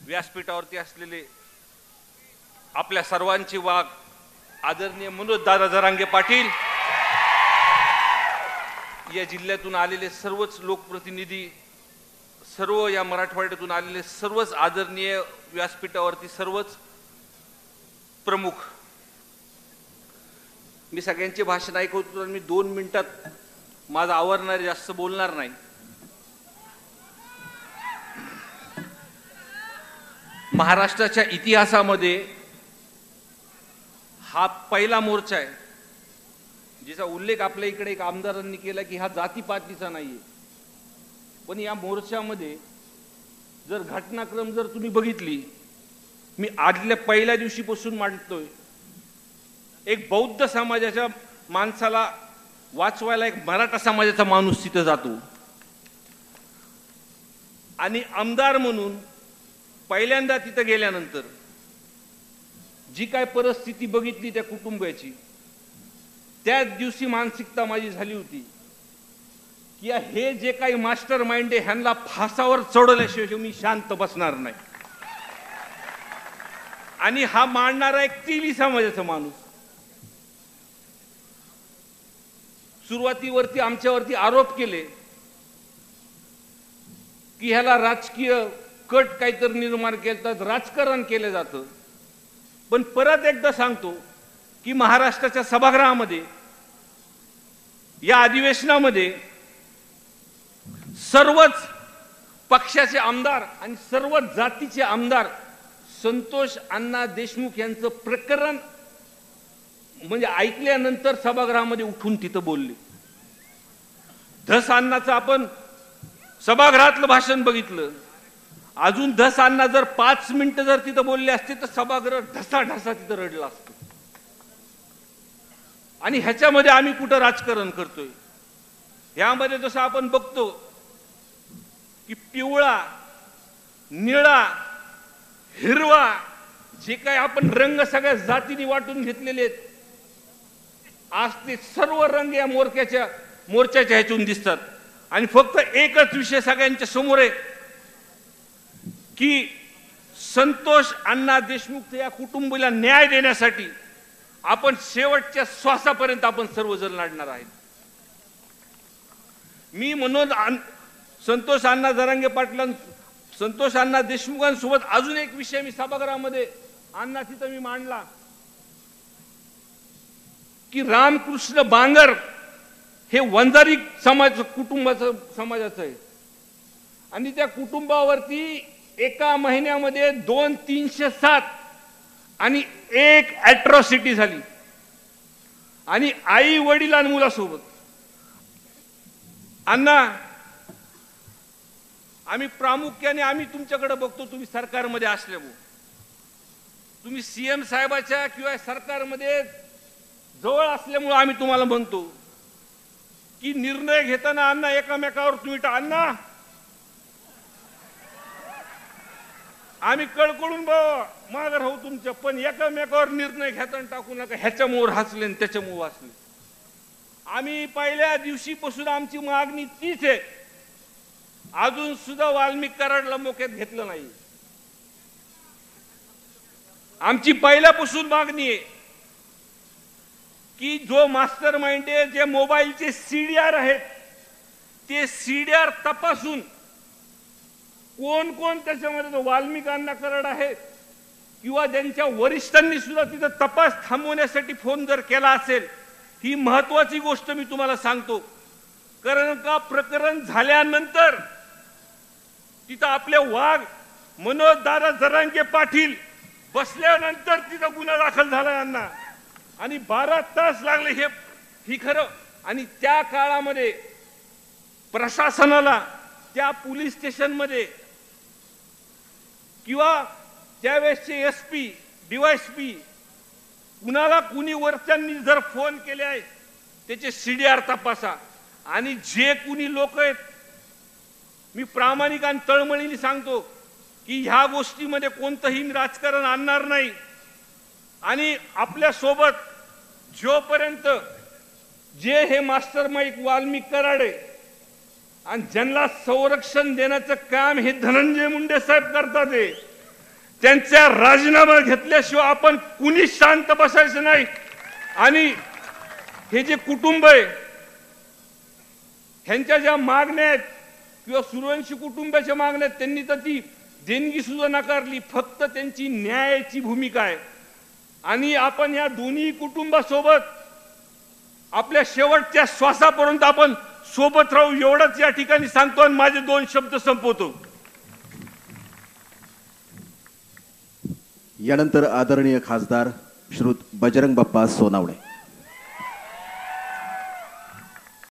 व्यासपीठावरती असलेले आपल्या सर्वांचे वाघ आदरणीय मनोज दादा जरांगे पाटील, या जिल्ह्यातून आलेले सर्वच लोकप्रतिनिधी, सर्व या मराठवाड्यातून आलेले सर्वच आदरणीय व्यासपीठावरती सर्वच प्रमुख, मी सगळ्यांचे भाषण ऐकवतो तर मी 2 मिनिटात माझं आवरणार, जास्त बोलणार नाही. महाराष्ट्राच्या इतिहासामध्ये हा पहिला मोर्चा आहे जिचा उल्लेख आपल्या इकडे एक आमदारांनी केला की हा जातीपातीचा नाहीये. पण या मोर्चामध्ये जर घटनाक्रम जर तुम्ही बघितली, मी आदल्या पहिल्या दिवशीपासून मांडतोय, एक बौद्ध समाजाच्या माणसाला वाचवायला एक मराठा समाजाचा माणूस तिथे जातो आणि आमदार म्हणून पहिल्यांदा तिथे गेल्यानंतर जी काय परिस्थिती बघितली त्या कुटुंबाची, त्याच दिवशी मानसिकता माझी झाली होती की हे जे काही मास्टर माइंड आहे ह्यांना फासावर चढवल्याशिवाय मी शांत बसणार नाही. आणि हा मांडणारा एक तिली समाजाचा माणूस, सुरुवातीवरती आमच्यावरती आरोप केले की ह्याला राजकीय कट काहीतरी निर्माण केलं, राजकारण केलं जातं. पण परत एकदा सांगतो की महाराष्ट्राच्या सभागृहामध्ये या अधिवेशनामध्ये सर्वच पक्षाचे आमदार आणि सर्वच जातीचे आमदार संतोष अण्णा देशमुख यांचं प्रकरण म्हणजे ऐकल्यानंतर सभागृहामध्ये उठून तिथं बोलले. धस अण्णाचं आपण सभागृहातलं भाषण बघितलं, अजून धस अण्णा जर 5 मिनिटं जर तिथं बोलले असते तर सभागृह ढसाढसा तिथं रडला असतो. आणि ह्याच्यामध्ये आम्ही कुठं राजकारण करतोय? यामध्ये जसं आपण बघतो की पिवळा, निळा, हिरवा जे काही आपण रंग सगळ्या जातीने वाटून घेतलेले आहेत, आज ते सर्व रंग या मोर्चाच्या ह्यातून दिसतात. आणि फक्त एकच विषय सगळ्यांच्या समोर आहे की संतोष अण्णा देशमुख या कुटुंबाला न्याय देण्यासाठी आपण शेवटच्या श्वासापर्यंत आपण सर्वजण लढणार आहेत. मी म्हणून संतोष अण्णा जरांगे पाटलां, संतोष अण्णा देशमुखांसोबत अजून एक विषय मी सभागृहामध्ये अण्णा तिथं मी मांडला की रामकृष्ण बांगर हे वंजारी समाजाचं आहे आणि त्या कुटुंबावरती एका महिन्यामध्ये 2,307 आणि 1 ॲट्रॉसिटी झाली आणि आई वडील आणि मुलासोबत. अण्णा, आम्ही प्रामुख्याने आम्ही तुमच्याकडे बघतो, तुम्ही सरकारमध्ये असल्यामुळे, तुम्ही सीएम साहेबाच्या किंवा सरकारमध्ये जवळ असल्यामुळे आम्ही तुम्हाला म्हणतो की निर्णय घेताना अण्णा एकामेकावर तुम्ही अण्णा आम्ही कळकळून माग राहू तुमच्या, पण एकामेकावर निर्णय घेताना टाकू नका. ह्याच्यामुळे हसले आणि त्याच्यामुळे वाचले. आम्ही पहिल्या दिवशीपासून आमची मागणी तीच आहे. अजून सुद्धा वाल्मिक कराडला मोक्यात घेतलं नाही. आमची पहिल्यापासून मागणी आहे की जो मास्टर माइंड आहे, जे मोबाईलचे सीडीआर आहेत, ते सीडीआर तपासून कोण कोण त्याच्यामध्ये वाल्मिक अण्णा कराड आहे किंवा त्यांच्या वरिष्ठांनी सुद्धा तिथं तपास थांबवण्यासाठी फोन जर केला असेल, ही महत्वाची गोष्ट मी तुम्हाला सांगतो. कारण का प्रकरण झाल्यानंतर तिथं आपले वाघ मनोज दादा जरांगे पाटील बसल्यानंतर तिथं गुन्हा दाखल झाला अण्णा, आणि 12 तास लागले ही खरं. आणि त्या काळामध्ये प्रशासनाला त्या पोलीस स्टेशनमध्ये किंवा त्यावेळेसचे एसपी डीवायएसपी कुणाला कुणी वरच्यांनी जर फोन केले आहे त्याचे सीडीआर तपासा. आणि जे कुणी लोक आहेत, मी प्रामाणिक आणि तळमळीने सांगतो की ह्या गोष्टीमध्ये कोणतंही राजकारण आणणार नाही. आणि आपल्या सोबत जोपर्यंत जे हे मास्टर माइंड वाल्मिक कराडे आणि ज्यांना संरक्षण देण्याचं काम हे धनंजय मुंडे साहेब करतात, त्यांचा राजीनामा घेतल्याशिवाय आपण कुणी शांत बसायचं नाही। आणि हे जे कुटुंब आहे ह्यांच्या ज्या मागण्या आहेत किंवा सूर्यवंशी कुटुंबाच्या मागण्या आहेत, त्यांनी तर ती देणगी सुद्धा नाकारली, फक्त त्यांची न्यायाची भूमिका आहे। आणि आपण या दोन्ही कुटुंबासोबत आपल्या शेवटच्या श्वासापर्यंत आपण सोबत राहू एवढंच या ठिकाणी सांगतो आणि माझे 2 शब्द संपवतो। यानंतर आदरणीय खासदार श्रुत बजरंग बाप्पा सोनावणे।